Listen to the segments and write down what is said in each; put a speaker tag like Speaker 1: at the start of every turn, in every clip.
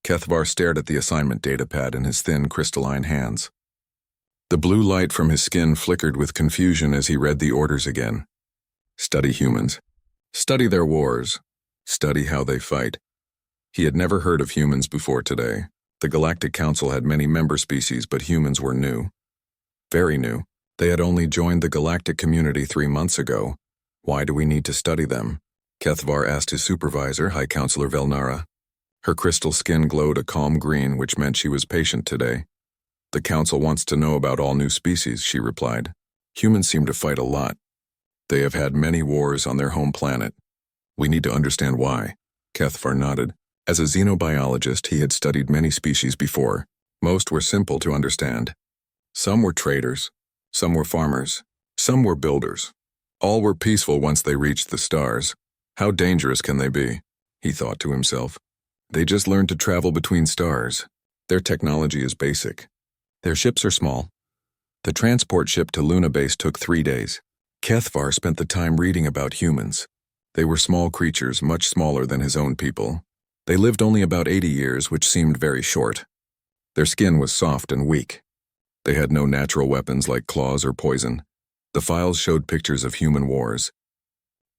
Speaker 1: Kethvar stared at the assignment datapad in his thin, crystalline hands. The blue light from his skin flickered with confusion as he read the orders again. Study humans. Study their wars. Study how they fight. He had never heard of humans before today. The Galactic Council had many member species, but humans were new. Very new. They had only joined the galactic community 3 months ago. Why do we need to study them? Kethvar asked his supervisor, High Counselor Velnara. Her crystal skin glowed a calm green, which meant she was patient today. The Council wants to know about all new species, she replied. Humans seem to fight a lot. They have had many wars on their home planet. We need to understand why. Kethvar nodded. As a xenobiologist, he had studied many species before. Most were simple to understand. Some were traders. Some were farmers. Some were builders. All were peaceful once they reached the stars. How dangerous can they be? He thought to himself. They just learned to travel between stars. Their technology is basic. Their ships are small. The transport ship to Luna Base took 3 days. Kethvar spent the time reading about humans. They were small creatures, much smaller than his own people. They lived only about 80 years, which seemed very short. Their skin was soft and weak. They had no natural weapons like claws or poison. The files showed pictures of human wars.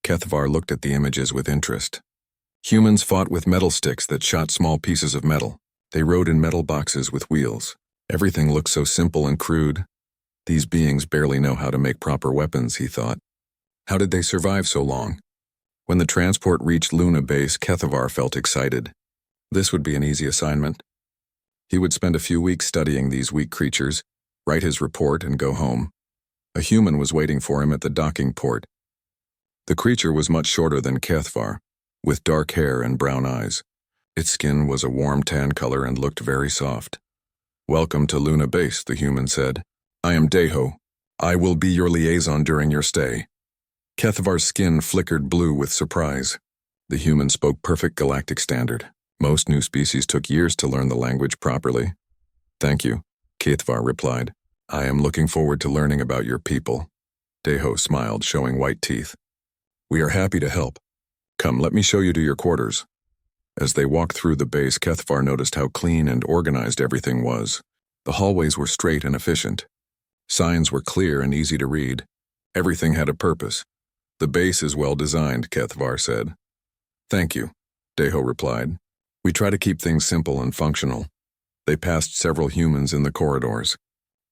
Speaker 1: Kethvar looked at the images with interest. Humans fought with metal sticks that shot small pieces of metal. They rode in metal boxes with wheels. Everything looked so simple and crude. These beings barely know how to make proper weapons, he thought. How did they survive so long? When the transport reached Luna Base, Kethvar felt excited. This would be an easy assignment. He would spend a few weeks studying these weak creatures, write his report, and go home. A human was waiting for him at the docking port. The creature was much shorter than Kethvar, with dark hair and brown eyes. Its skin was a warm tan color and looked very soft. Welcome to Luna Base, the human said. I am Deho. I will be your liaison during your stay. Kethvar's skin flickered blue with surprise. The human spoke perfect galactic standard. Most new species took years to learn the language properly. Thank you, Kethvar replied. I am looking forward to learning about your people. Deho smiled, showing white teeth. We are happy to help. Come, let me show you to your quarters. As they walked through the base, Kethvar noticed how clean and organized everything was. The hallways were straight and efficient. Signs were clear and easy to read. Everything had a purpose. The base is well designed, Kethvar said. Thank you, Deho replied. We try to keep things simple and functional. They passed several humans in the corridors.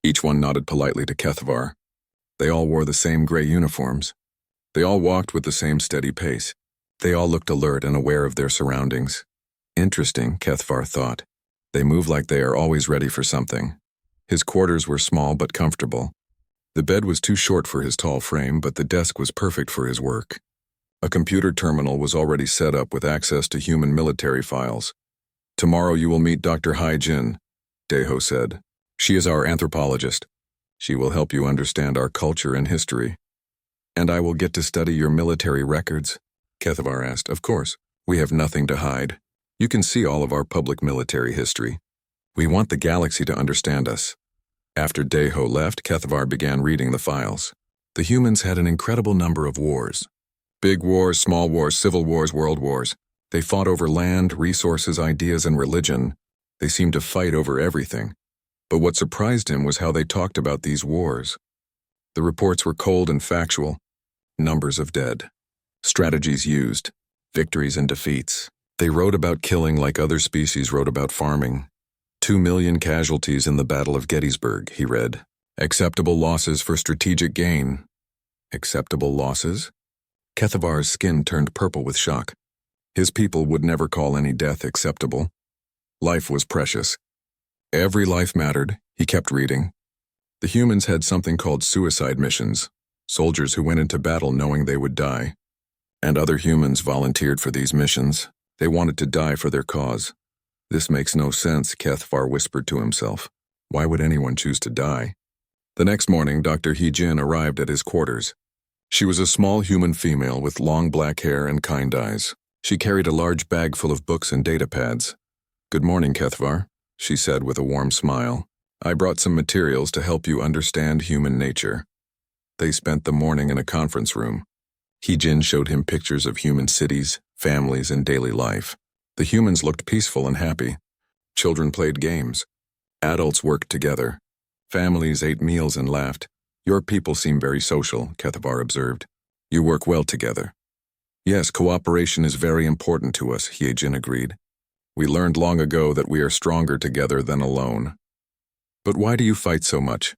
Speaker 1: Each one nodded politely to Kethvar. They all wore the same gray uniforms. They all walked with the same steady pace. They all looked alert and aware of their surroundings. Interesting, Kethvar thought. They move like they are always ready for something. His quarters were small but comfortable. The bed was too short for his tall frame, but the desk was perfect for his work. A computer terminal was already set up with access to human military files. Tomorrow you will meet Dr. Hai Jin, Deho said. She is our anthropologist. She will help you understand our culture and history. And I will get to study your military records? Kethvar asked. Of course. We have nothing to hide. You can see all of our public military history. We want the galaxy to understand us. After Deho left, Kethvar began reading the files. The humans had an incredible number of wars. Big wars, small wars, civil wars, world wars. They fought over land, resources, ideas, and religion. They seemed to fight over everything. But what surprised him was how they talked about these wars. The reports were cold and factual. Numbers of dead. Strategies used. Victories and defeats. They wrote about killing like other species wrote about farming. 2 million casualties in the Battle of Gettysburg, he read. Acceptable losses for strategic gain. Acceptable losses? Kethvar's skin turned purple with shock. His people would never call any death acceptable. Life was precious. Every life mattered, he kept reading. The humans had something called suicide missions, soldiers who went into battle knowing they would die. And other humans volunteered for these missions. They wanted to die for their cause. This makes no sense, Kethvar whispered to himself. Why would anyone choose to die? The next morning, Dr. Hee-jin arrived at his quarters. She was a small human female with long black hair and kind eyes. She carried a large bag full of books and data pads. Good morning, Kethvar, she said with a warm smile. I brought some materials to help you understand human nature. They spent the morning in a conference room. Hee-jin showed him pictures of human cities, families, and daily life. The humans looked peaceful and happy. Children played games. Adults worked together. Families ate meals and laughed. Your people seem very social, Kethavar observed. You work well together. Yes, cooperation is very important to us, Hyejin agreed. We learned long ago that we are stronger together than alone. But why do you fight so much?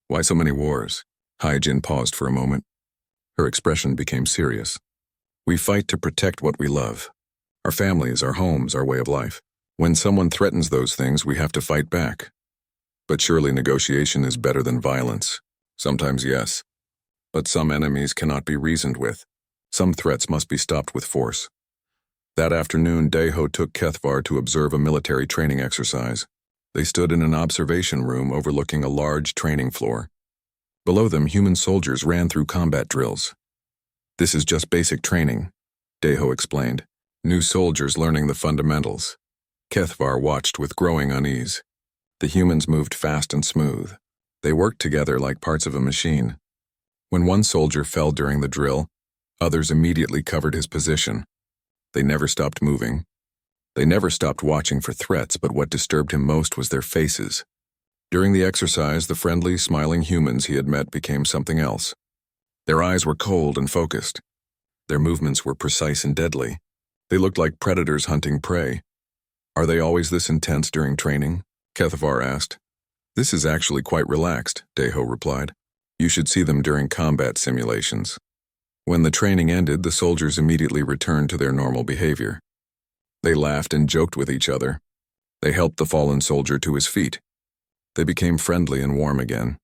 Speaker 1: Why so many wars? Hyejin paused for a moment. Her expression became serious. We fight to protect what we love. Our families, our homes, our way of life. When someone threatens those things, we have to fight back. But surely negotiation is better than violence. Sometimes yes. But some enemies cannot be reasoned with. Some threats must be stopped with force. That afternoon, Daeho took Kethavar to observe a military training exercise. They stood in an observation room overlooking a large training floor. Below them, human soldiers ran through combat drills. This is just basic training, Daeho explained. New soldiers learning the fundamentals. Kethavar watched with growing unease. The humans moved fast and smooth. They worked together like parts of a machine. When one soldier fell during the drill, others immediately covered his position. They never stopped moving. They never stopped watching for threats, but what disturbed him most was their faces. During the exercise, the friendly, smiling humans he had met became something else. Their eyes were cold and focused. Their movements were precise and deadly. They looked like predators hunting prey. Are they always this intense during training? Kethavar asked. This is actually quite relaxed, Daeho replied. You should see them during combat simulations. When the training ended, the soldiers immediately returned to their normal behavior. They laughed and joked with each other. They helped the fallen soldier to his feet. They became friendly and warm again.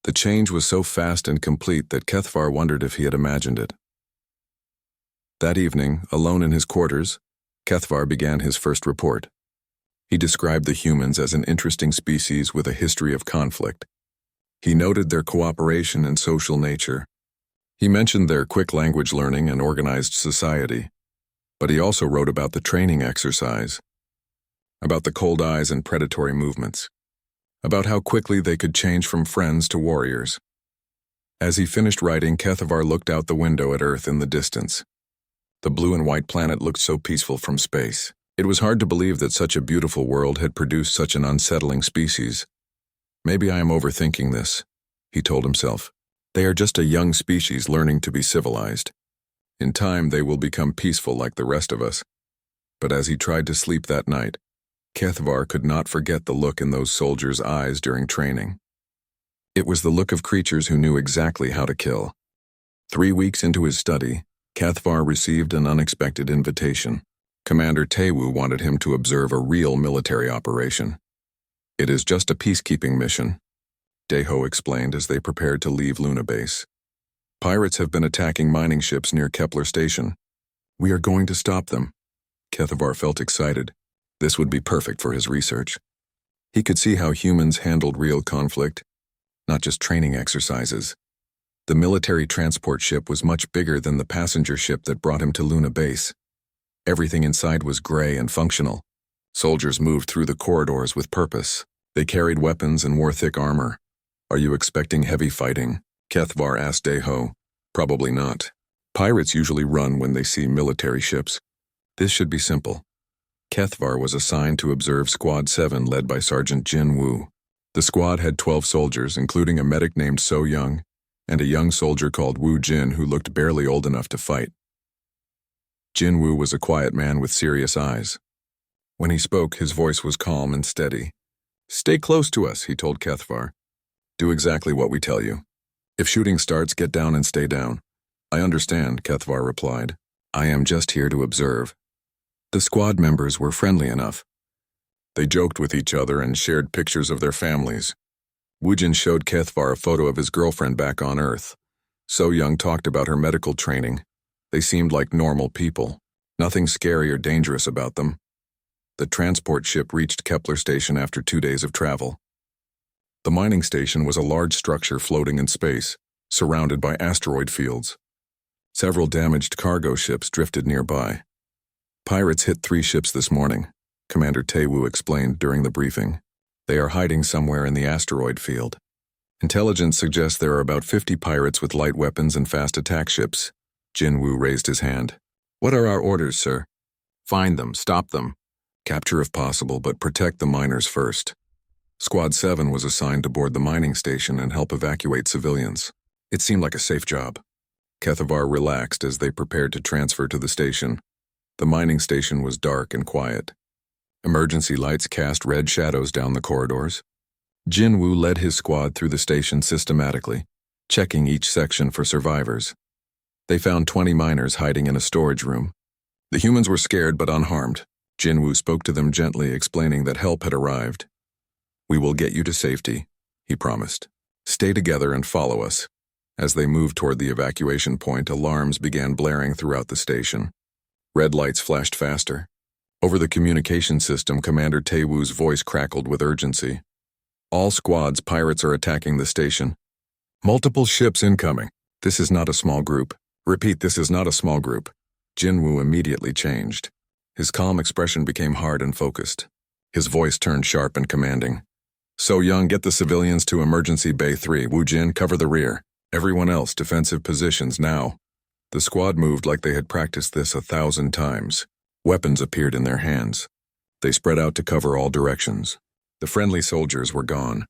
Speaker 1: The change was so fast and complete that Kethavar wondered if he had imagined it. That evening, alone in his quarters, Kethavar began his first report. He described the humans as an interesting species with a history of conflict. He noted their cooperation and social nature. He mentioned their quick language learning and organized society. But he also wrote about the training exercise, about the cold eyes and predatory movements, about how quickly they could change from friends to warriors. As he finished writing, Kethavar looked out the window at Earth in the distance. The blue and white planet looked so peaceful from space. It was hard to believe that such a beautiful world had produced such an unsettling species. Maybe I am overthinking this, he told himself. They are just a young species learning to be civilized. In time, they will become peaceful like the rest of us. But as he tried to sleep that night, Kethavar could not forget the look in those soldiers' eyes during training. It was the look of creatures who knew exactly how to kill. 3 weeks into his study, Kethavar received an unexpected invitation. Commander Taewoo wanted him to observe a real military operation. It is just a peacekeeping mission, Daeho explained as they prepared to leave Luna Base. Pirates have been attacking mining ships near Kepler Station. We are going to stop them. Kethavar felt excited. This would be perfect for his research. He could see how humans handled real conflict, not just training exercises. The military transport ship was much bigger than the passenger ship that brought him to Luna Base. Everything inside was gray and functional. Soldiers moved through the corridors with purpose. They carried weapons and wore thick armor. Are you expecting heavy fighting? Kethavar asked Daeho. Probably not. Pirates usually run when they see military ships. This should be simple. Kethavar was assigned to observe Squad 7 led by Sergeant Jin Woo. The squad had 12 soldiers, including a medic named So Young, and a young soldier called Woo Jin who looked barely old enough to fight. Jin Woo was a quiet man with serious eyes. When he spoke, his voice was calm and steady. Stay close to us, he told Kethavar. Do exactly what we tell you. If shooting starts, get down and stay down. I understand, Kethavar replied. I am just here to observe. The squad members were friendly enough. They joked with each other and shared pictures of their families. Woojin showed Kethavar a photo of his girlfriend back on Earth. So Young talked about her medical training. They seemed like normal people. Nothing scary or dangerous about them. The transport ship reached Kepler Station after 2 days of travel. The mining station was a large structure floating in space, surrounded by asteroid fields. Several damaged cargo ships drifted nearby. Pirates hit 3 ships this morning, Commander Taewoo explained during the briefing. They are hiding somewhere in the asteroid field. Intelligence suggests there are about 50 pirates with light weapons and fast attack ships. Jin Woo raised his hand. What are our orders, sir? Find them, stop them. Capture if possible, but protect the miners first. Squad 7 was assigned to board the mining station and help evacuate civilians. It seemed like a safe job. Kethavar relaxed as they prepared to transfer to the station. The mining station was dark and quiet. Emergency lights cast red shadows down the corridors. Jinwoo led his squad through the station systematically, checking each section for survivors. They found 20 miners hiding in a storage room. The humans were scared but unharmed. Jinwoo spoke to them gently, explaining that help had arrived. "We will get you to safety," he promised. "Stay together and follow us." As they moved toward the evacuation point, alarms began blaring throughout the station. Red lights flashed faster. Over the communication system, Commander Taewoo's voice crackled with urgency. "All squads, pirates are attacking the station. Multiple ships incoming. This is not a small group. Repeat, this is not a small group." Jinwoo immediately changed. His calm expression became hard and focused. His voice turned sharp and commanding. "So Young, get the civilians to Emergency Bay 3. Wu Jin, cover the rear. Everyone else, defensive positions now." The squad moved like they had practiced this 1,000 times. Weapons appeared in their hands. They spread out to cover all directions. The friendly soldiers were gone.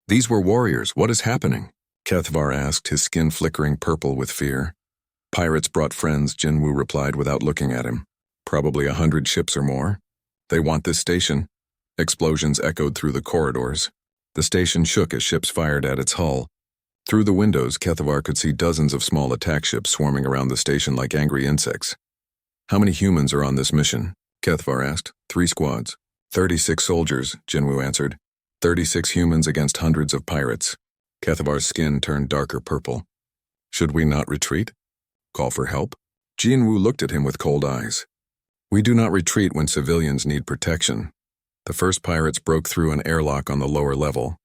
Speaker 1: "These were warriors. What is happening?" Kethavar asked, his skin flickering purple with fear. "Pirates brought friends," Jinwoo replied without looking at him. "Probably 100 ships or more. They want this station." Explosions echoed through the corridors. The station shook as ships fired at its hull. Through the windows, Kethavar could see dozens of small attack ships swarming around the station like angry insects. "How many humans are on this mission?" Kethavar asked. 3 squads. 36 soldiers, Jinwoo answered. 36 humans against hundreds of pirates." Kethavar's skin turned darker purple. "Should we not retreat? Call for help?" Jinwoo looked at him with cold eyes. "We do not retreat when civilians need protection." The first pirates broke through an airlock on the lower level.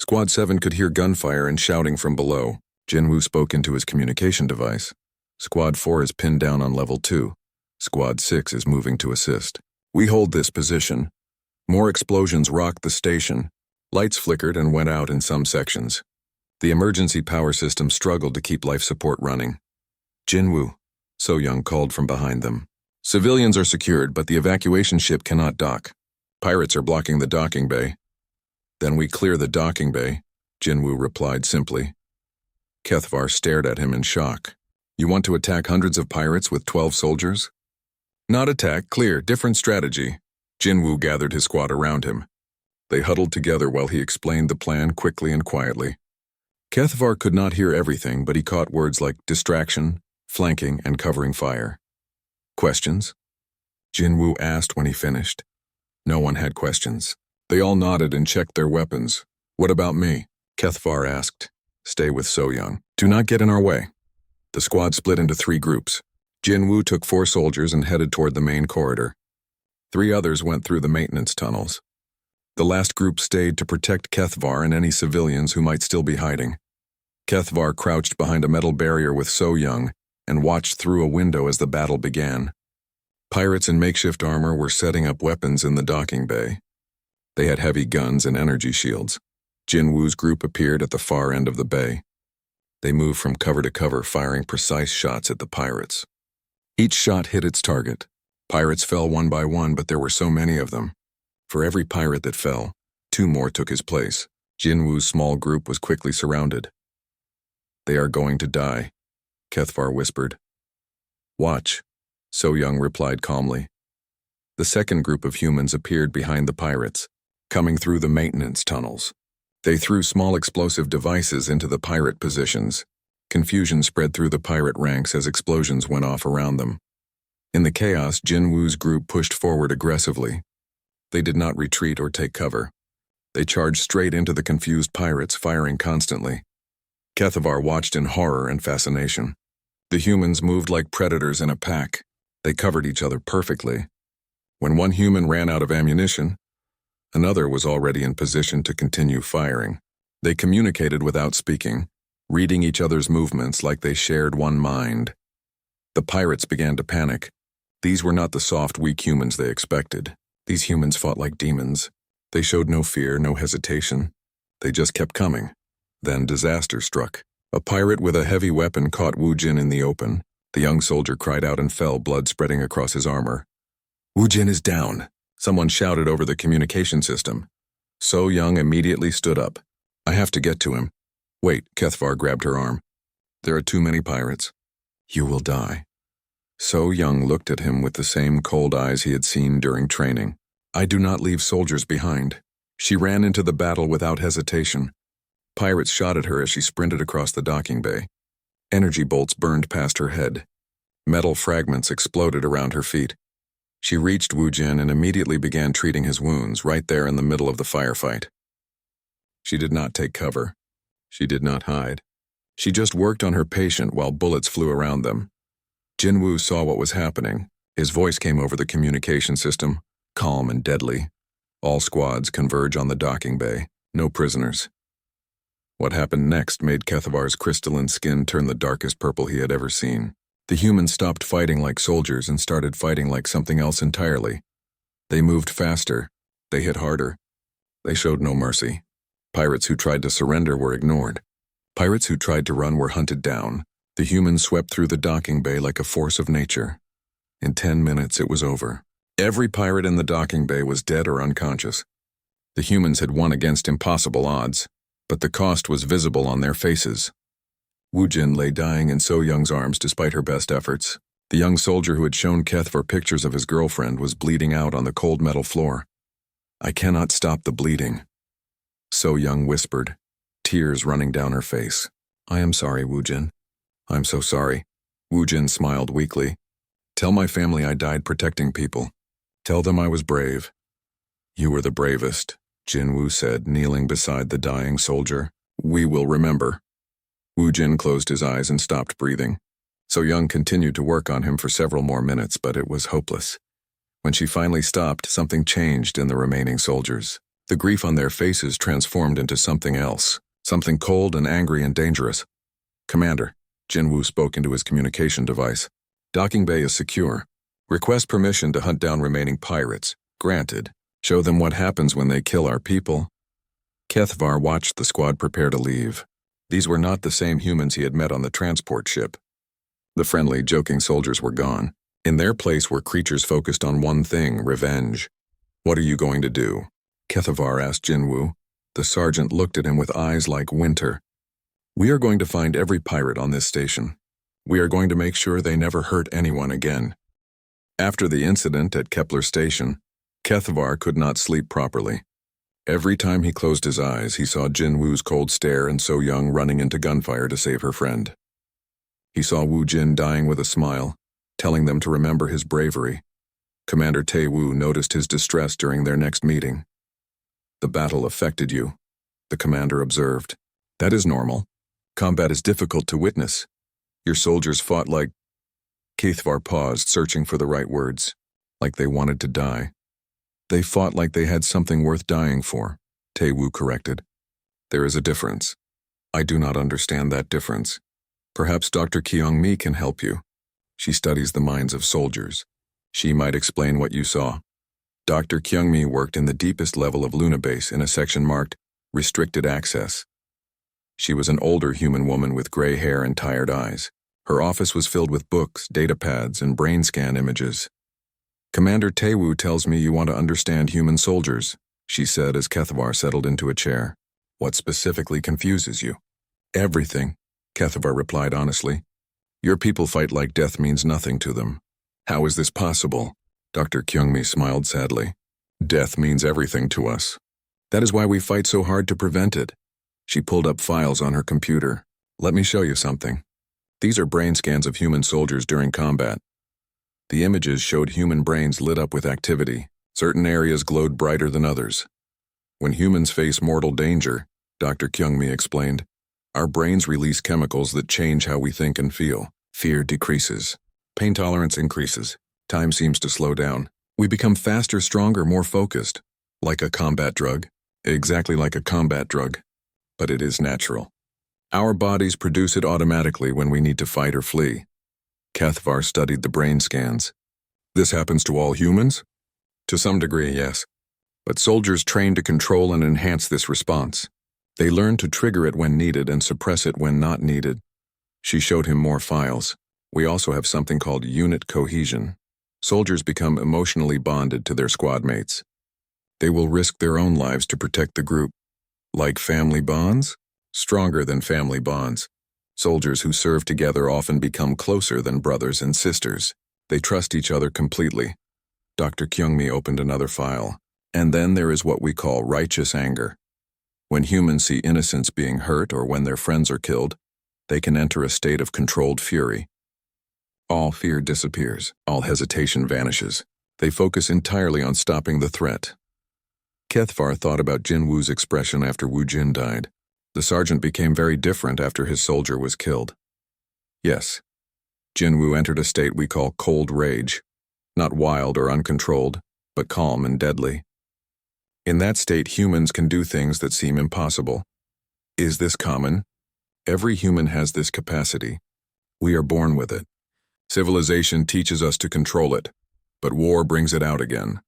Speaker 1: Squad 7 could hear gunfire and shouting from below. Jinwoo spoke into his communication device. "Squad 4 is pinned down on level 2. Squad 6 is moving to assist. We hold this position." More explosions rocked the station. Lights flickered and went out in some sections. The emergency power system struggled to keep life support running. "Jinwoo," So Young called from behind them. "Civilians are secured, but the evacuation ship cannot dock. Pirates are blocking the docking bay." "Then we clear the docking bay," Jinwoo replied simply. Kethavar stared at him in shock. "You want to attack hundreds of pirates with 12 soldiers?" "Not attack, clear, different strategy." Jinwoo gathered his squad around him. They huddled together while he explained the plan quickly and quietly. Kethavar could not hear everything, but he caught words like distraction, flanking, and covering fire. "Questions?" Jinwoo asked when he finished. No one had questions. They all nodded and checked their weapons. "What about me?" Kethavar asked. "Stay with So Young. Do not get in our way." The squad split into 3 groups. Jinwoo took 4 soldiers and headed toward the main corridor. 3 others went through the maintenance tunnels. The last group stayed to protect Kethavar and any civilians who might still be hiding. Kethavar crouched behind a metal barrier with So Young and watched through a window as the battle began. Pirates in makeshift armor were setting up weapons in the docking bay. They had heavy guns and energy shields. Jinwoo's group appeared at the far end of the bay. They moved from cover to cover, firing precise shots at the pirates. Each shot hit its target. Pirates fell one by one, but there were so many of them. For every pirate that fell, 2 more took his place. Jinwoo's small group was quickly surrounded. "They are going to die," Kethavar whispered. "Watch," So Young replied calmly. The second group of humans appeared behind the pirates, coming through the maintenance tunnels. They threw small explosive devices into the pirate positions. Confusion spread through the pirate ranks as explosions went off around them. In the chaos, Jinwoo's group pushed forward aggressively. They did not retreat or take cover. They charged straight into the confused pirates, firing constantly. Kethavar watched in horror and fascination. The humans moved like predators in a pack. They covered each other perfectly. When one human ran out of ammunition, another was already in position to continue firing. They communicated without speaking, reading each other's movements like they shared one mind. The pirates began to panic. These were not the soft, weak humans they expected. These humans fought like demons. They showed no fear, no hesitation. They just kept coming. Then disaster struck. A pirate with a heavy weapon caught Wu Jin in the open. The young soldier cried out and fell, blood spreading across his armor. "Wu Jin is down," Someone shouted over the communication system. So Young immediately stood up. I have to get to him. Wait, Kethvar grabbed her arm. There are too many pirates. You will die. So Young looked at him with the same cold eyes he had seen during training. I do not leave soldiers behind. She ran into the battle without hesitation. Pirates shot at her as she sprinted across the docking bay. Energy bolts burned past her head. Metal fragments exploded around her feet. She reached Wu Jin and immediately began treating his wounds right there in the middle of the firefight. She did not take cover. She did not hide. She just worked on her patient while bullets flew around them. Jin Wu saw what was happening. His voice came over the communication system, calm and deadly. All squads converge on the docking bay. No prisoners. What happened next made Kethvar's crystalline skin turn the darkest purple he had ever seen. The humans stopped fighting like soldiers and started fighting like something else entirely. They moved faster. They hit harder. They showed no mercy. Pirates who tried to surrender were ignored. Pirates who tried to run were hunted down. The humans swept through the docking bay like a force of nature. In 10 minutes, it was over. Every pirate in the docking bay was dead or unconscious. The humans had won against impossible odds, but the cost was visible on their faces. Wu Jin lay dying in So Young's arms despite her best efforts. The young soldier who had shown Kethvar pictures of his girlfriend was bleeding out on the cold metal floor. I cannot stop the bleeding. So Young whispered, tears running down her face. I am sorry, Wu Jin. I'm so sorry. Wu Jin smiled weakly. Tell my family I died protecting people. Tell them I was brave. You were the bravest, Jin Wu said, kneeling beside the dying soldier. We will remember. Wu Jin closed his eyes and stopped breathing. So Young continued to work on him for several more minutes, but it was hopeless. When she finally stopped, something changed in the remaining soldiers. The grief on their faces transformed into something else, something cold and angry and dangerous. Commander, Jin Wu spoke into his communication device. Docking bay is secure. Request permission to hunt down remaining pirates. Granted. Show them what happens when they kill our people. Kethvar watched the squad prepare to leave. These were not the same humans he had met on the transport ship. The friendly, joking soldiers were gone. In their place were creatures focused on one thing, revenge. What are you going to do? Kethvar asked Jin Wu. The sergeant looked at him with eyes like winter. We are going to find every pirate on this station. We are going to make sure they never hurt anyone again. After the incident at Kepler Station, Kethvar could not sleep properly. Every time he closed his eyes, he saw Jin Wu's cold stare and So Young running into gunfire to save her friend. He saw Wu Jin dying with a smile, telling them to remember his bravery. Commander Tae Wu noticed his distress during their next meeting. The battle affected you, the commander observed. That is normal. Combat is difficult to witness. Your soldiers fought like... Kethvar paused, searching for the right words. Like they wanted to die. They fought like they had something worth dying for, Tae Wu corrected. There is a difference. I do not understand that difference. Perhaps Dr. Kyung-mi can help you. She studies the minds of soldiers. She might explain what you saw. Dr. Kyung-mi worked in the deepest level of Luna Base in a section marked Restricted Access. She was an older human woman with gray hair and tired eyes. Her office was filled with books, data pads, and brain scan images. Commander Tae Wu tells me you want to understand human soldiers, she said as Kethvar settled into a chair. What specifically confuses you? Everything, Kethvar replied honestly. Your people fight like death means nothing to them. How is this possible? Dr. Kyung-mi smiled sadly. Death means everything to us. That is why we fight so hard to prevent it. She pulled up files on her computer. Let me show you something. These are brain scans of human soldiers during combat. The images showed human brains lit up with activity. Certain areas glowed brighter than others. When humans face mortal danger, Dr. Kyung-mi explained, our brains release chemicals that change how we think and feel. Fear decreases. Pain tolerance increases. Time seems to slow down. We become faster, stronger, more focused. Like a combat drug. Exactly like a combat drug. But it is natural. Our bodies produce it automatically when we need to fight or flee. Kethvar studied the brain scans. This happens to all humans? To some degree, yes. But soldiers train to control and enhance this response. They learn to trigger it when needed and suppress it when not needed. She showed him more files. We also have something called unit cohesion. Soldiers become emotionally bonded to their squad mates. They will risk their own lives to protect the group. Like family bonds? Stronger than family bonds. Soldiers who serve together often become closer than brothers and sisters. They trust each other completely. Dr. Kyungmi opened another file. And then there is what we call righteous anger. When humans see innocents being hurt or when their friends are killed, they can enter a state of controlled fury. All fear disappears. All hesitation vanishes. They focus entirely on stopping the threat. Kethvar thought about Jin Woo's expression after Wu Jin died. The sergeant became very different after his soldier was killed. Yes, Jin Woo entered a state we call cold rage. Not wild or uncontrolled, but calm and deadly. In that state, humans can do things that seem impossible. Is this common? Every human has this capacity. We are born with it. Civilization teaches us to control it, but war brings it out again.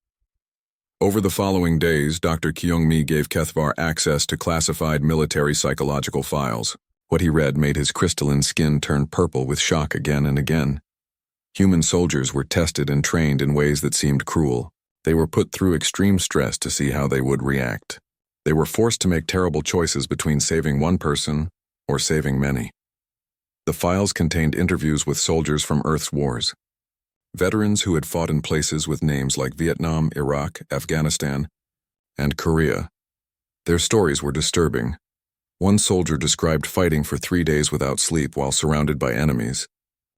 Speaker 1: Over the following days, Dr. Kyungmi gave Kethvar access to classified military psychological files. What he read made his crystalline skin turn purple with shock again and again. Human soldiers were tested and trained in ways that seemed cruel. They were put through extreme stress to see how they would react. They were forced to make terrible choices between saving one person or saving many. The files contained interviews with soldiers from Earth's wars. Veterans who had fought in places with names like Vietnam, Iraq, Afghanistan, and Korea. Their stories were disturbing. One soldier described fighting for 3 days without sleep while surrounded by enemies.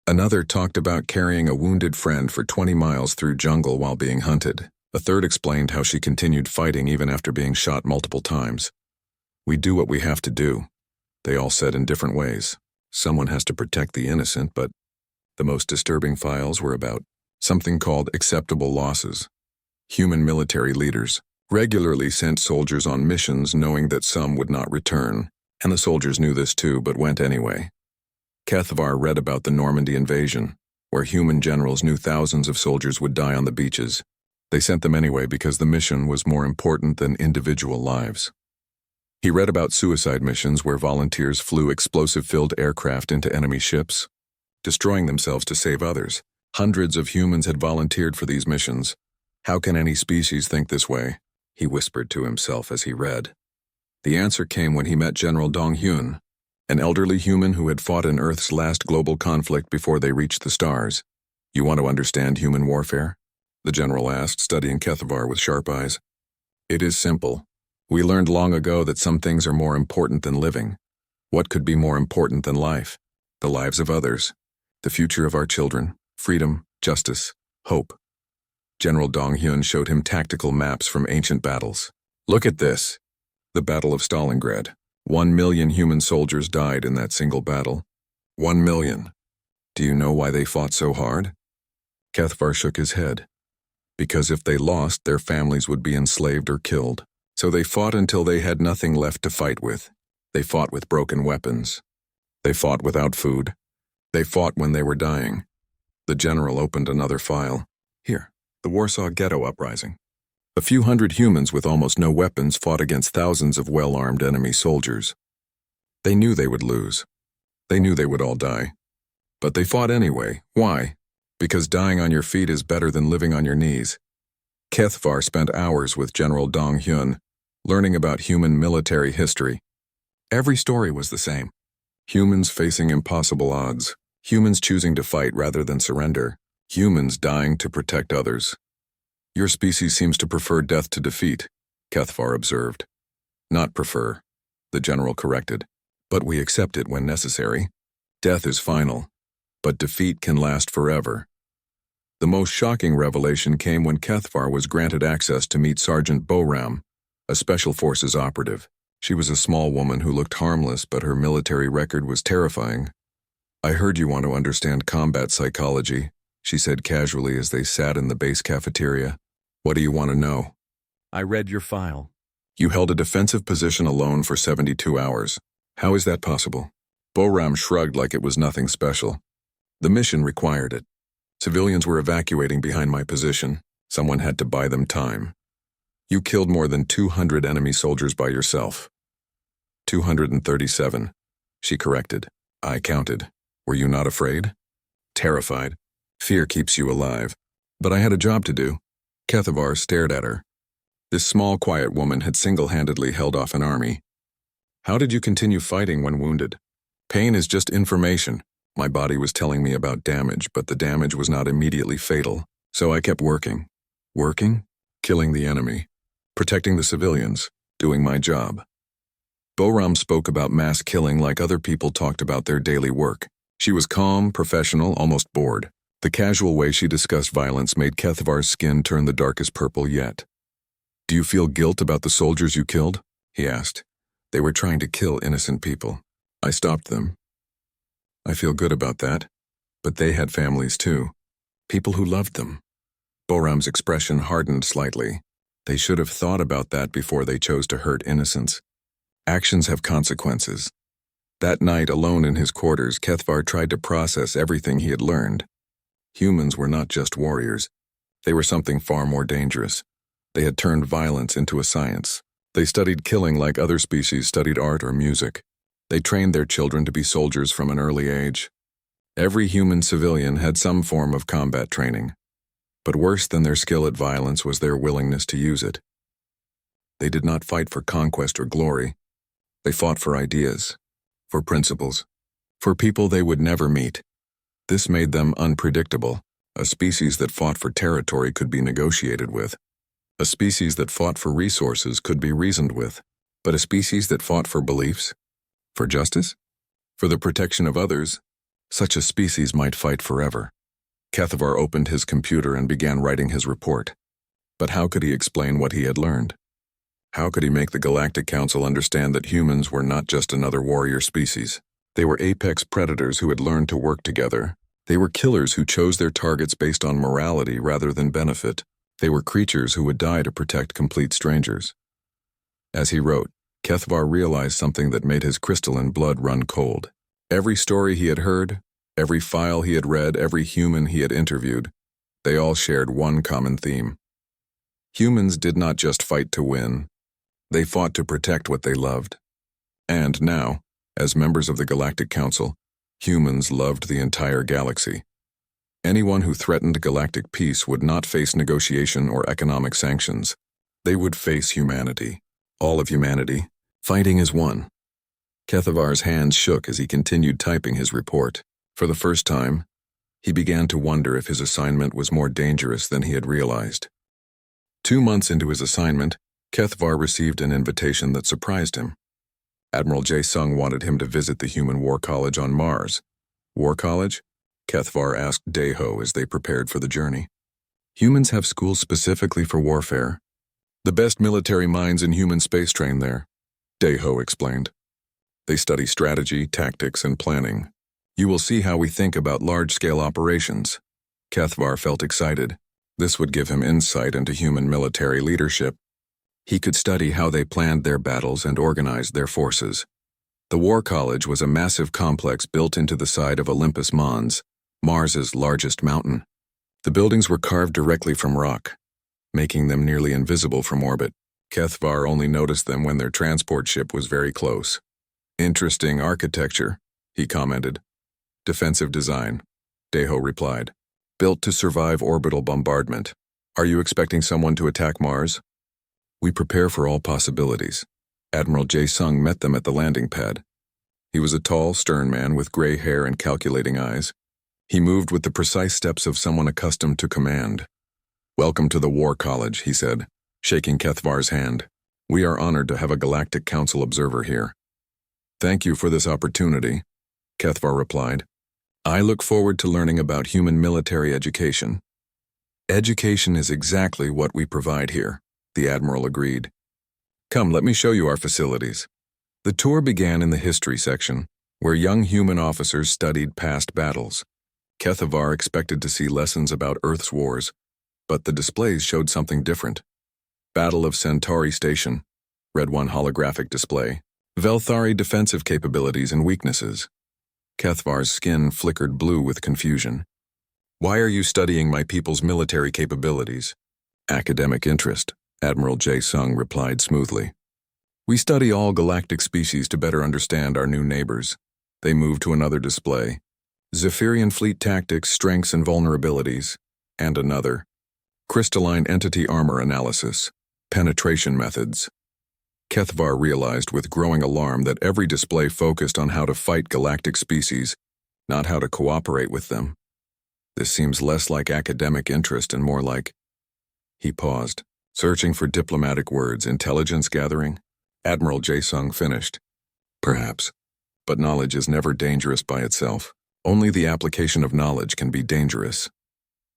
Speaker 1: Another talked about carrying a wounded friend for 20 miles through jungle while being hunted. A third explained how she continued fighting even after being shot multiple times. We do what we have to do, they all said in different ways. Someone has to protect the innocent, but the most disturbing files were about something called acceptable losses. Human military leaders regularly sent soldiers on missions knowing that some would not return, and the soldiers knew this too but went anyway. Kethvar read about the Normandy invasion, where human generals knew thousands of soldiers would die on the beaches. They sent them anyway because the mission was more important than individual lives. He read about suicide missions where volunteers flew explosive-filled aircraft into enemy ships, destroying themselves to save others. Hundreds of humans had volunteered for these missions. How can any species think this way? He whispered to himself as he read. The answer came when he met General Dong-hyun, an elderly human who had fought in Earth's last global conflict before they reached the stars. You want to understand human warfare? The general asked, studying Kethvar with sharp eyes. It is simple. We learned long ago that some things are more important than living. What could be more important than life? The lives of others. The future of our children. Freedom, justice, hope. General Dong-hyun showed him tactical maps from ancient battles. Look at this. The Battle of Stalingrad. 1 million human soldiers died in that single battle. 1 million. Do you know why they fought so hard? Kethvar shook his head. Because if they lost, their families would be enslaved or killed. So they fought until they had nothing left to fight with. They fought with broken weapons. They fought without food. They fought when they were dying. The general opened another file. Here, the Warsaw Ghetto Uprising. A few hundred humans with almost no weapons fought against thousands of well-armed enemy soldiers. They knew they would lose. They knew they would all die. But they fought anyway. Why? Because dying on your feet is better than living on your knees. Kethvar spent hours with General Dong-hyun, learning about human military history. Every story was the same. Humans facing impossible odds. Humans choosing to fight rather than surrender. Humans dying to protect others. Your species seems to prefer death to defeat, Kethvar observed. Not prefer, the general corrected, but we accept it when necessary. Death is final, but defeat can last forever. The most shocking revelation came when Kethvar was granted access to meet Sergeant Boram, a Special Forces operative. She was a small woman who looked harmless, but her military record was terrifying. I heard you want to understand combat psychology, she said casually as they sat in the base cafeteria. What do you want to know?
Speaker 2: I read your file.
Speaker 1: You held a defensive position alone for 72 hours. How is that possible? Boram shrugged like it was nothing special. The mission required it. Civilians were evacuating behind my position. Someone had to buy them time. You killed more than 200 enemy soldiers by yourself. 237, she corrected. I counted. Were you not afraid? Terrified. Fear keeps you alive. But I had a job to do. Kethavar stared at her. This small, quiet woman had single-handedly held off an army. How did you continue fighting when wounded? Pain is just information. My body was telling me about damage, but the damage was not immediately fatal. So I kept working. Working? Killing the enemy. Protecting the civilians. Doing my job. Boram spoke about mass killing like other people talked about their daily work. She was calm, professional, almost bored. The casual way she discussed violence made Kethavar's skin turn the darkest purple yet. Do you feel guilt about the soldiers you killed? He asked. They were trying to kill innocent people. I stopped them. I feel good about that. But they had families too. People who loved them. Boram's expression hardened slightly. They should have thought about that before they chose to hurt innocents. Actions have consequences. That night, alone in his quarters, Kethavar tried to process everything he had learned. Humans were not just warriors. They were something far more dangerous. They had turned violence into a science. They studied killing like other species studied art or music. They trained their children to be soldiers from an early age. Every human civilian had some form of combat training. But worse than their skill at violence was their willingness to use it. They did not fight for conquest or glory. They fought for ideas, for principles, for people they would never meet. This made them unpredictable. A species that fought for territory could be negotiated with. A species that fought for resources could be reasoned with. But a species that fought for beliefs? For justice? For the protection of others? Such a species might fight forever. Kethavar opened his computer and began writing his report. But how could he explain what he had learned? How could he make the Galactic Council understand that humans were not just another warrior species? They were apex predators who had learned to work together. They were killers who chose their targets based on morality rather than benefit. They were creatures who would die to protect complete strangers. As he wrote, Kethavar realized something that made his crystalline blood run cold. Every story he had heard, every file he had read, every human he had interviewed, they all shared one common theme. Humans did not just fight to win. They fought to protect what they loved. And now, as members of the Galactic Council, humans loved the entire galaxy. Anyone who threatened galactic peace would not face negotiation or economic sanctions. They would face humanity. All of humanity. Fighting as one. Kethavar's hands shook as he continued typing his report. For the first time, he began to wonder if his assignment was more dangerous than he had realized. 2 months into his assignment, Kethavar received an invitation that surprised him. Admiral Jae-sung wanted him to visit the Human War College on Mars. War College? Kethavar asked Daeho as they prepared for the journey. Humans have schools specifically for warfare. The best military minds in human space train there, Daeho explained. They study strategy, tactics, and planning. You will see how we think about large-scale operations. Kethavar felt excited. This would give him insight into human military leadership. He could study how they planned their battles and organized their forces. The War College was a massive complex built into the side of Olympus Mons, Mars's largest mountain. The buildings were carved directly from rock, making them nearly invisible from orbit. Kethavar only noticed them when their transport ship was very close. Interesting architecture, he commented. Defensive design, Daeho replied. Built to survive orbital bombardment. Are you expecting someone to attack Mars? We prepare for all possibilities. Admiral Jae-sung met them at the landing pad. He was a tall, stern man with gray hair and calculating eyes. He moved with the precise steps of someone accustomed to command. Welcome to the War College, he said, shaking Kethavar's hand. We are honored to have a Galactic Council observer here. Thank you for this opportunity, Kethavar replied. I look forward to learning about human military education. Education is exactly what we provide here, the Admiral agreed. Come, let me show you our facilities. The tour began in the history section, where young human officers studied past battles. Kethavar expected to see lessons about Earth's wars, but the displays showed something different. Battle of Centauri Station, read one holographic display. Velthari defensive capabilities and weaknesses. Kethavar's skin flickered blue with confusion. Why are you studying my people's military capabilities? Academic interest, Admiral Jae-sung replied smoothly. We study all galactic species to better understand our new neighbors. They moved to another display. Zephyrian fleet tactics, strengths, and vulnerabilities. And another. Crystalline entity armor analysis. Penetration methods. Kethvar realized with growing alarm that every display focused on how to fight galactic species, not how to cooperate with them. This seems less like academic interest and more like... He paused, searching for diplomatic words. Intelligence gathering? Admiral Jae-sung finished. Perhaps. But knowledge is never dangerous by itself. Only the application of knowledge can be dangerous.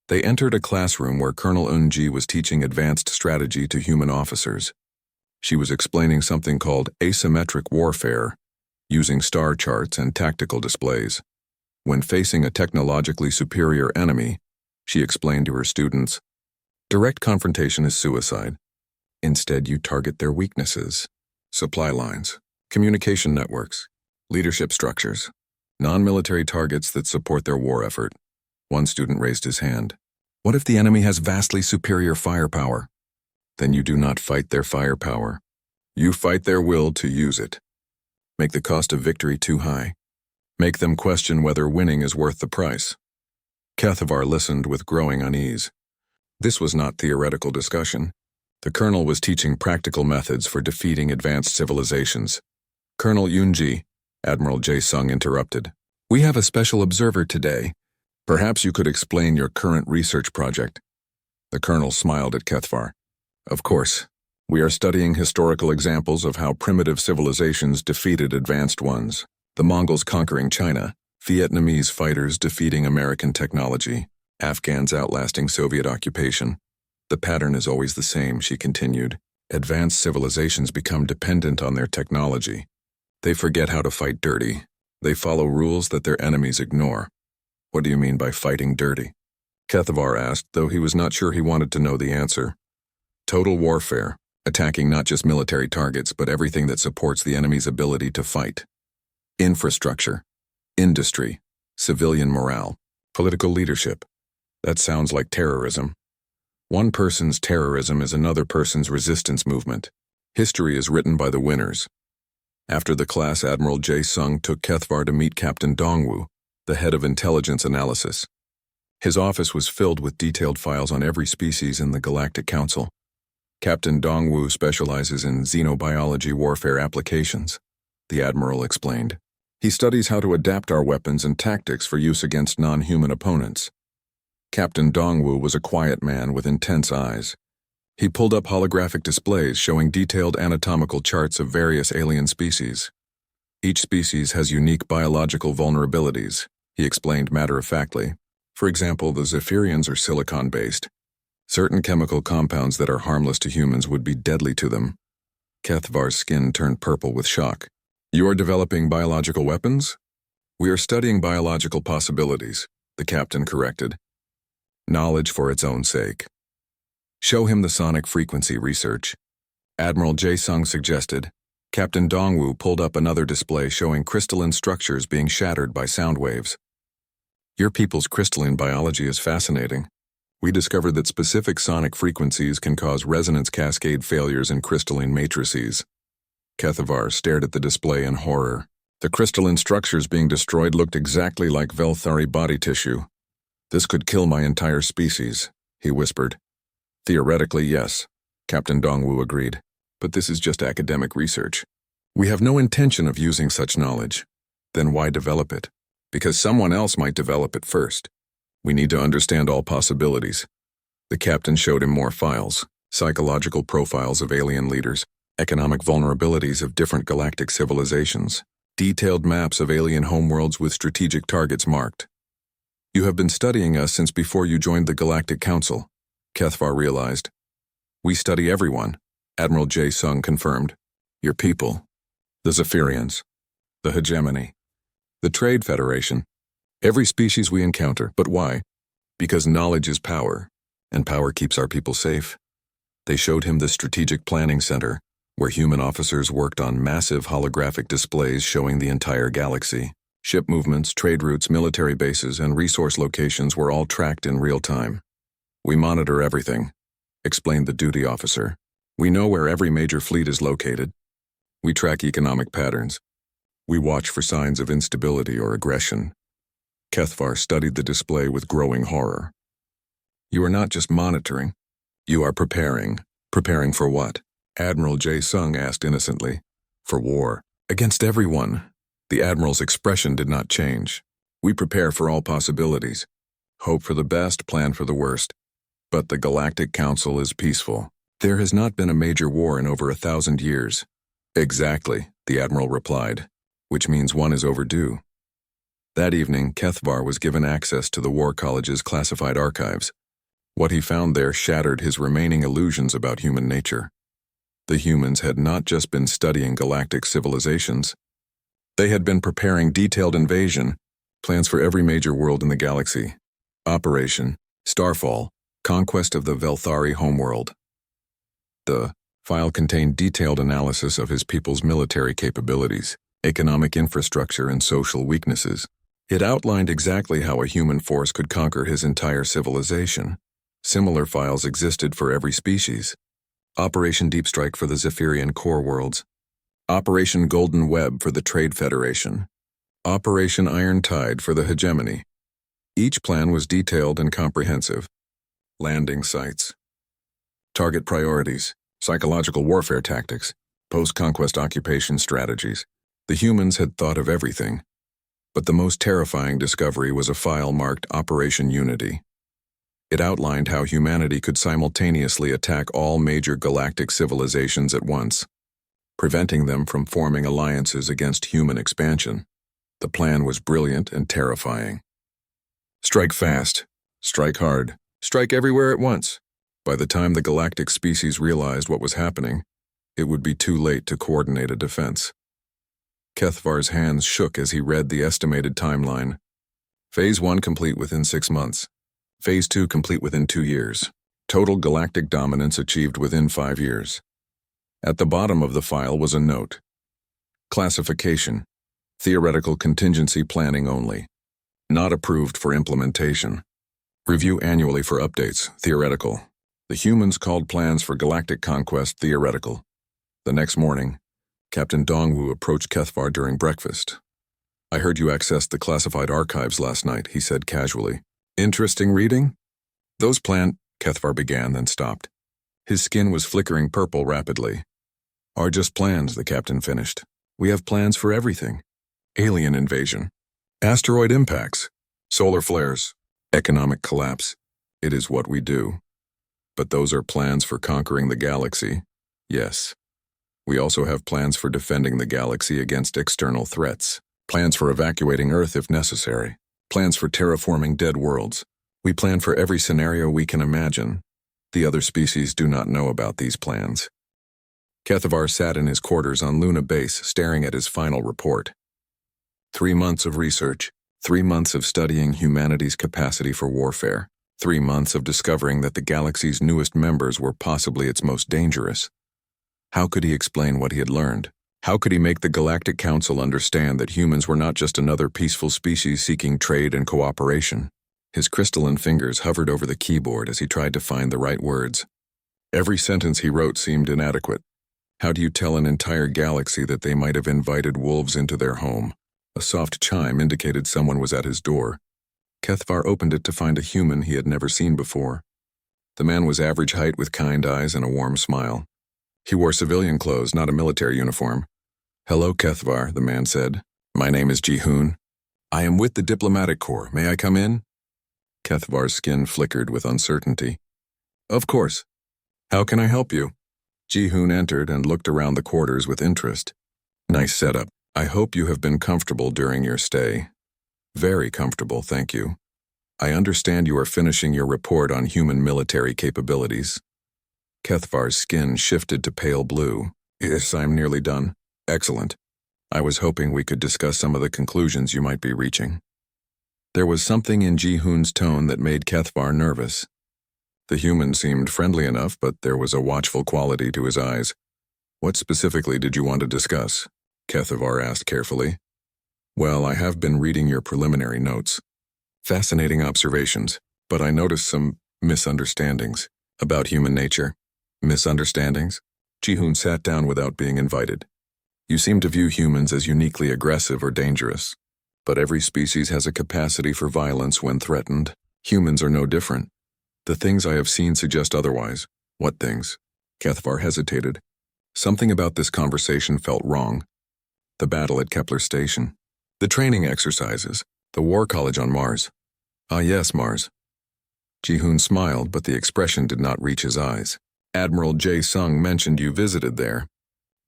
Speaker 1: They entered a classroom where Colonel Eun-ji was teaching advanced strategy to human officers. She was explaining something called asymmetric warfare, using star charts and tactical displays. When facing a technologically superior enemy, she explained to her students, direct confrontation is suicide. Instead, you target their weaknesses. Supply lines, communication networks, leadership structures, non-military targets that support their war effort. One student raised his hand. What if the enemy has vastly superior firepower? Then you do not fight their firepower. You fight their will to use it. Make the cost of victory too high. Make them question whether winning is worth the price. Kethvar listened with growing unease. This was not theoretical discussion. The colonel was teaching practical methods for defeating advanced civilizations. Colonel Eun-ji, Admiral Jae-sung interrupted. We have a special observer today. Perhaps you could explain your current research project. The colonel smiled at Kethvar. Of course. We are studying historical examples of how primitive civilizations defeated advanced ones. The Mongols conquering China, Vietnamese fighters defeating American technology, Afghans outlasting Soviet occupation. The pattern is always the same, she continued. Advanced civilizations become dependent on their technology. They forget how to fight dirty. They follow rules that their enemies ignore. What do you mean by fighting dirty? Kethvar asked, though he was not sure he wanted to know the answer. Total warfare, attacking not just military targets but everything that supports the enemy's ability to fight. Infrastructure, industry, civilian morale, political leadership. That sounds like terrorism. One person's terrorism is another person's resistance movement. History is written by the winners. After the class, Admiral Jae-sung took Kethvar to meet Captain Dongwoo, the head of intelligence analysis. His office was filled with detailed files on every species in the Galactic Council. Captain Dongwoo specializes in xenobiology warfare applications, the Admiral explained. He studies how to adapt our weapons and tactics for use against non-human opponents. Captain Dongwoo was a quiet man with intense eyes. He pulled up holographic displays showing detailed anatomical charts of various alien species. Each species has unique biological vulnerabilities, he explained matter-of-factly. For example, the Zephyrians are silicon-based. Certain chemical compounds that are harmless to humans would be deadly to them. Kethvar's skin turned purple with shock. You are developing biological weapons? We are studying biological possibilities, the captain corrected. Knowledge for its own sake. Show him the sonic frequency research. Admiral Jae-sung suggested. Captain Dongwoo pulled up another display showing crystalline structures being shattered by sound waves. Your people's crystalline biology is fascinating. We discovered that specific sonic frequencies can cause resonance cascade failures in crystalline matrices. Kethvar stared at the display in horror. The crystalline structures being destroyed looked exactly like Velthari body tissue. This could kill my entire species, he whispered. Theoretically, yes, Captain Dongwoo agreed. But this is just academic research. We have no intention of using such knowledge. Then why develop it? Because someone else might develop it first. We need to understand all possibilities. The captain showed him more files, psychological profiles of alien leaders, economic vulnerabilities of different galactic civilizations, detailed maps of alien homeworlds with strategic targets marked. You have been studying us since before you joined the Galactic Council, Kethvar realized. We study everyone, Admiral Jae-sung confirmed. Your people, the Zephyrians, the hegemony, the Trade Federation, every species we encounter. But why? Because knowledge is power, and power keeps our people safe. They showed him the Strategic Planning Center, where human officers worked on massive holographic displays showing the entire galaxy. Ship movements, trade routes, military bases, and resource locations were all tracked in real time. We monitor everything, explained the duty officer. We know where every major fleet is located. We track economic patterns. We watch for signs of instability or aggression. Kethvar studied the display with growing horror. You are not just monitoring, You are preparing. Preparing for what? Admiral Jae Sung asked innocently. For war. Against everyone. The Admiral's expression did not change. We prepare for all possibilities. Hope for the best, plan for the worst. But the Galactic Council is peaceful. There has not been a major war in over 1,000 years. Exactly, the Admiral replied, which means one is overdue. That evening, Kethvar was given access to the War College's classified archives. What he found there shattered his remaining illusions about human nature. The humans had not just been studying galactic civilizations. They had been preparing detailed invasion, plans for every major world in the galaxy. Operation Starfall, conquest of the Velthari homeworld. The file contained detailed analysis of his people's military capabilities, economic infrastructure, and social weaknesses. It outlined exactly how a human force could conquer his entire civilization. Similar files existed for every species. Operation Deep Strike for the Zephyrian core worlds. Operation Golden Web for the Trade Federation. Operation Iron Tide for the Hegemony. Each plan was detailed and comprehensive. Landing sites. Target priorities. Psychological warfare tactics. Post-conquest occupation strategies. The humans had thought of everything. But the most terrifying discovery was a file marked Operation Unity. It outlined how humanity could simultaneously attack all major galactic civilizations at once, preventing them from forming alliances against human expansion. The plan was brilliant and terrifying. Strike fast, strike hard, strike everywhere at once. By the time the galactic species realized what was happening, it would be too late to coordinate a defense. Kethvar's hands shook as he read the estimated timeline. Phase 1 complete within 6 months. Phase 2 complete within 2 years. Total galactic dominance achieved within 5 years. At the bottom of the file was a note. Classification. Theoretical contingency planning only. Not approved for implementation. Review annually for updates. Theoretical. The humans called plans for galactic conquest theoretical. The next morning, Captain Dongwu approached Kethvar during breakfast. I heard you accessed the classified archives last night, he said casually. Interesting reading? Those Kethvar began, then stopped. His skin was flickering purple rapidly. Are just plans, the captain finished. We have plans for everything. Alien invasion. Asteroid impacts. Solar flares. Economic collapse. It is what we do. But those are plans for conquering the galaxy. Yes. We also have plans for defending the galaxy against external threats. Plans for evacuating Earth if necessary. Plans for terraforming dead worlds. We plan for every scenario we can imagine. The other species do not know about these plans. Kethvar sat in his quarters on Luna Base, staring at his final report. 3 months of research. 3 months of studying humanity's capacity for warfare. 3 months of discovering that the galaxy's newest members were possibly its most dangerous. How could he explain what he had learned? How could he make the Galactic Council understand that humans were not just another peaceful species seeking trade and cooperation? His crystalline fingers hovered over the keyboard as he tried to find the right words. Every sentence he wrote seemed inadequate. How do you tell an entire galaxy that they might have invited wolves into their home? A soft chime indicated someone was at his door. Kethvar opened it to find a human he had never seen before. The man was average height with kind eyes and a warm smile. He wore civilian clothes, not a military uniform. Hello, Kethvar, the man said. My name is Ji-hoon. I am with the diplomatic corps. May I come in? Kethvar's skin flickered with uncertainty. Of course. How can I help you? Ji-hoon entered and looked around the quarters with interest. Nice setup. I hope you have been comfortable during your stay. Very comfortable, thank you. I understand you are finishing your report on human military capabilities. Kethvar's skin shifted to pale blue. Yes, I'm nearly done. Excellent. I was hoping we could discuss some of the conclusions you might be reaching. There was something in Ji-hoon's tone that made Kethvar nervous. The human seemed friendly enough, but there was a watchful quality to his eyes. What specifically did you want to discuss? Kethvar asked carefully. Well, I have been reading your preliminary notes. Fascinating observations, but I noticed some misunderstandings about human nature. Misunderstandings? Ji-hoon sat down without being invited. You seem to view humans as uniquely aggressive or dangerous. But every species has a capacity for violence when threatened. Humans are no different. The things I have seen suggest otherwise. What things? Cathvar hesitated. Something about this conversation felt wrong. The battle at Kepler Station. The training exercises. The war college on Mars. Ah yes, Mars. Ji-hoon smiled, but the expression did not reach his eyes. Admiral Jae-sung mentioned you visited there.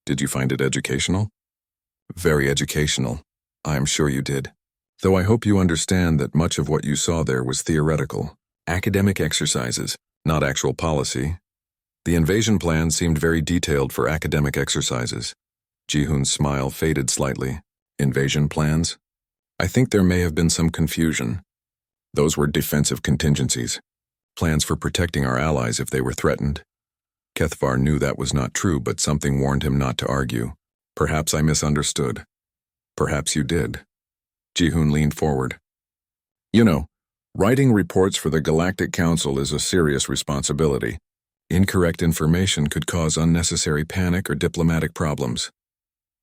Speaker 1: Did you find it educational? Very educational. I am sure you did. Though I hope you understand that much of what you saw there was theoretical. Academic exercises, not actual policy. The invasion plan seemed very detailed for academic exercises. Ji-hoon's smile faded slightly. Invasion plans? I think there may have been some confusion. Those were defensive contingencies. Plans for protecting our allies if they were threatened. Cathvar knew that was not true, but something warned him not to argue. Perhaps I misunderstood. Perhaps you did. Ji-hoon leaned forward. You know, writing reports for the Galactic Council is a serious responsibility. Incorrect information could cause unnecessary panic or diplomatic problems.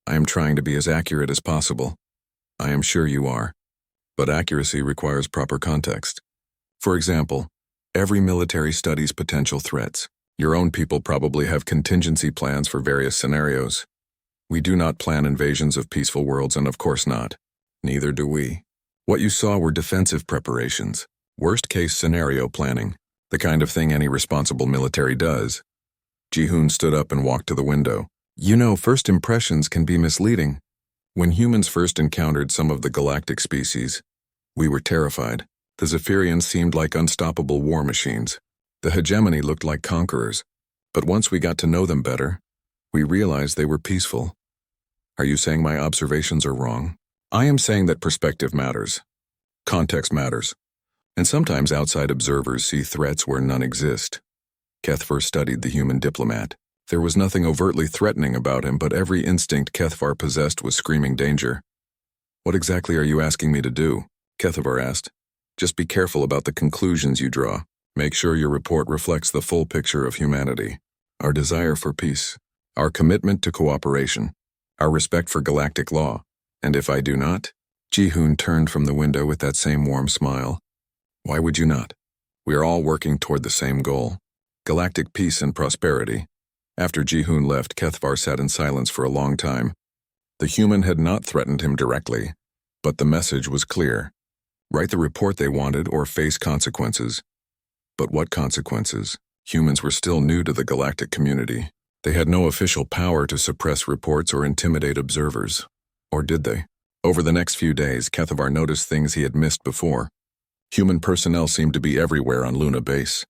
Speaker 1: I am trying to be as accurate as possible. I am sure you are. But accuracy requires proper context. For example, every military studies potential threats. Your own people probably have contingency plans for various scenarios. We do not plan invasions of peaceful worlds, and of course not. Neither do we. What you saw were defensive preparations, worst-case scenario planning, the kind of thing any responsible military does. Ji-hoon stood up and walked to the window. You know, first impressions can be misleading. When humans first encountered some of the galactic species, we were terrified. The Zephyrians seemed like unstoppable war machines. The hegemony looked like conquerors. But once we got to know them better, we realized they were peaceful. Are you saying my observations are wrong? I am saying that perspective matters. Context matters. And sometimes outside observers see threats where none exist. Cathvar studied the human diplomat. There was nothing overtly threatening about him, but every instinct Cathvar possessed was screaming danger. What exactly are you asking me to do? Cathvar asked. Just be careful about the conclusions you draw. Make sure your report reflects the full picture of humanity. Our desire for peace. Our commitment to cooperation. Our respect for galactic law. And if I do not? Ji-hoon turned from the window with that same warm smile. Why would you not? We are all working toward the same goal. Galactic peace and prosperity. After Ji-hoon left, Cathvar sat in silence for a long time. The human had not threatened him directly, but the message was clear. Write the report they wanted or face consequences. But what consequences? Humans were still new to the galactic community. They had no official power to suppress reports or intimidate observers. Or did they? Over the next few days, Cathvar noticed things he had missed before. Human personnel seemed to be everywhere on Luna Base.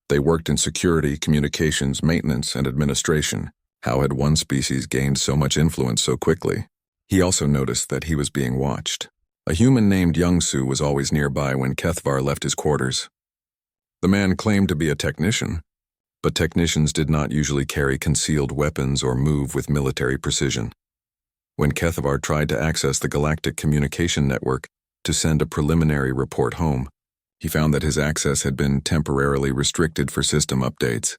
Speaker 1: They worked in security, communications, maintenance, and administration. How had one species gained so much influence so quickly? He also noticed that he was being watched. A human named Young-soo was always nearby when Cathvar left his quarters. The man claimed to be a technician, but technicians did not usually carry concealed weapons or move with military precision. When Cathvar tried to access the Galactic Communication Network to send a preliminary report home, he found that his access had been temporarily restricted for system updates.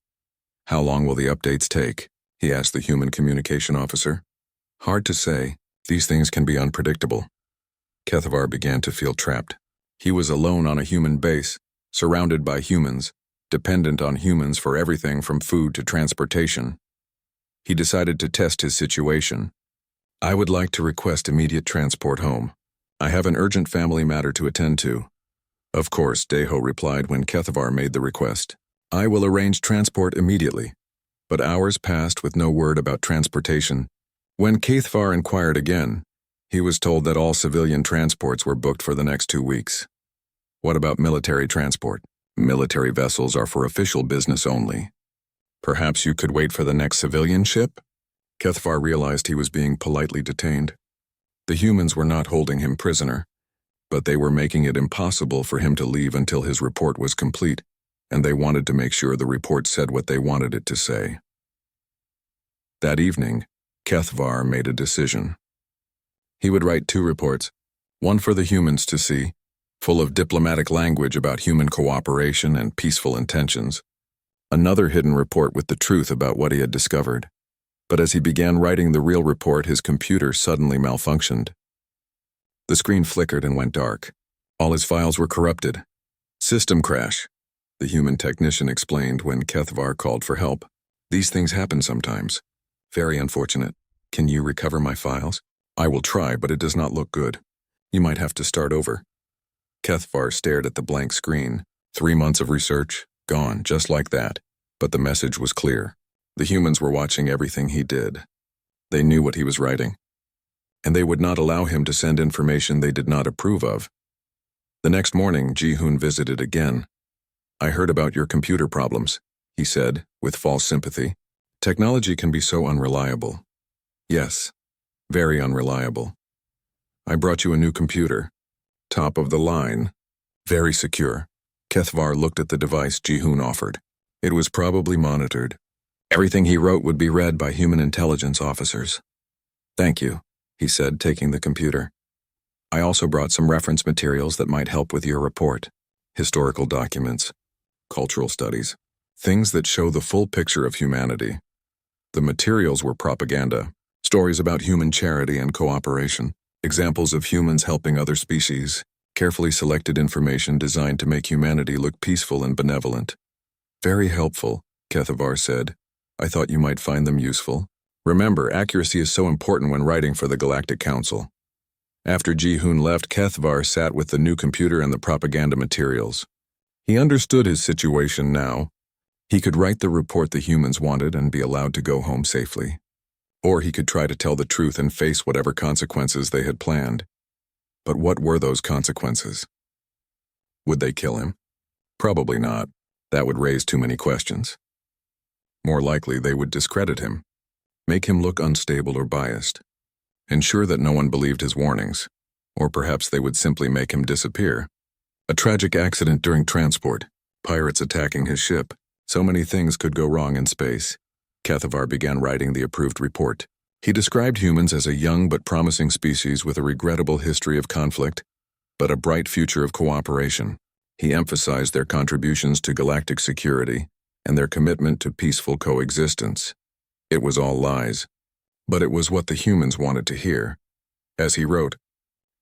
Speaker 1: How long will the updates take? He asked the human communication officer. Hard to say. These things can be unpredictable. Cathvar began to feel trapped. He was alone on a human base, surrounded by humans, dependent on humans for everything from food to transportation. He decided to test his situation. I would like to request immediate transport home. I have an urgent family matter to attend to. Of course, Daeho replied when Cathvar made the request. I will arrange transport immediately. But hours passed with no word about transportation. When Cathvar inquired again, he was told that all civilian transports were booked for the next 2 weeks. What about military transport? Military vessels are for official business only. Perhaps you could wait for the next civilian ship? Cathvar realized he was being politely detained. The humans were not holding him prisoner, but they were making it impossible for him to leave until his report was complete, and they wanted to make sure the report said what they wanted it to say. That evening, Cathvar made a decision. He would write 2 reports, one for the humans to see, full of diplomatic language about human cooperation and peaceful intentions. Another hidden report with the truth about what he had discovered. But as he began writing the real report, his computer suddenly malfunctioned. The screen flickered and went dark. All his files were corrupted. System crash. the human technician explained when Kethvar called for help. These things happen sometimes. Very unfortunate. Can you recover my files? I will try, but it does not look good. You might have to start over. Kethvar stared at the blank screen. 3 months of research, gone, just like that. But the message was clear. The humans were watching everything he did. They knew what he was writing. And they would not allow him to send information they did not approve of. The next morning, Ji-hoon visited again. I heard about your computer problems, he said, with false sympathy. Technology can be so unreliable. Yes, very unreliable. I brought you a new computer. Top of the line. Very secure. Kethvar looked at the device Ji-hoon offered. It was probably monitored. Everything he wrote would be read by human intelligence officers. Thank you, he said, taking the computer. I also brought some reference materials that might help with your report. Historical documents, cultural studies, things that show the full picture of humanity. The materials were propaganda, stories about human charity and cooperation, examples of humans helping other species, carefully selected information designed to make humanity look peaceful and benevolent. Very helpful, Kethvar said. I thought you might find them useful. Remember, accuracy is so important when writing for the Galactic Council. After Ji-hoon left, Kethvar sat with the new computer and the propaganda materials. He understood his situation now. He could write the report the humans wanted and be allowed to go home safely. Or he could try to tell the truth and face whatever consequences they had planned. But what were those consequences? Would they kill him? Probably not. That would raise too many questions. More likely, they would discredit him, make him look unstable or biased, ensure that no one believed his warnings, or perhaps they would simply make him disappear. A tragic accident during transport, pirates attacking his ship. So many things could go wrong in space. Kethvar began writing the approved report. He described humans as a young but promising species with a regrettable history of conflict, but a bright future of cooperation. He emphasized their contributions to galactic security and their commitment to peaceful coexistence. It was all lies, but it was what the humans wanted to hear. As he wrote,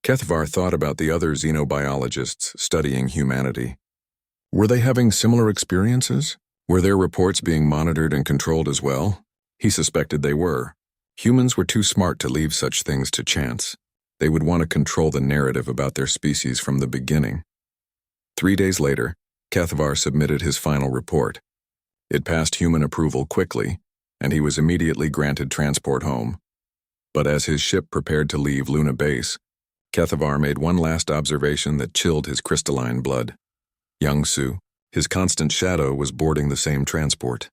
Speaker 1: Kethvar thought about the other xenobiologists studying humanity. Were they having similar experiences? Were their reports being monitored and controlled as well? He suspected they were. Humans were too smart to leave such things to chance. They would want to control the narrative about their species from the beginning. 3 days later, Kethvar submitted his final report. It passed human approval quickly, and he was immediately granted transport home. But as his ship prepared to leave Luna Base, Kethvar made one last observation that chilled his crystalline blood. Young Su, his constant shadow, was boarding the same transport.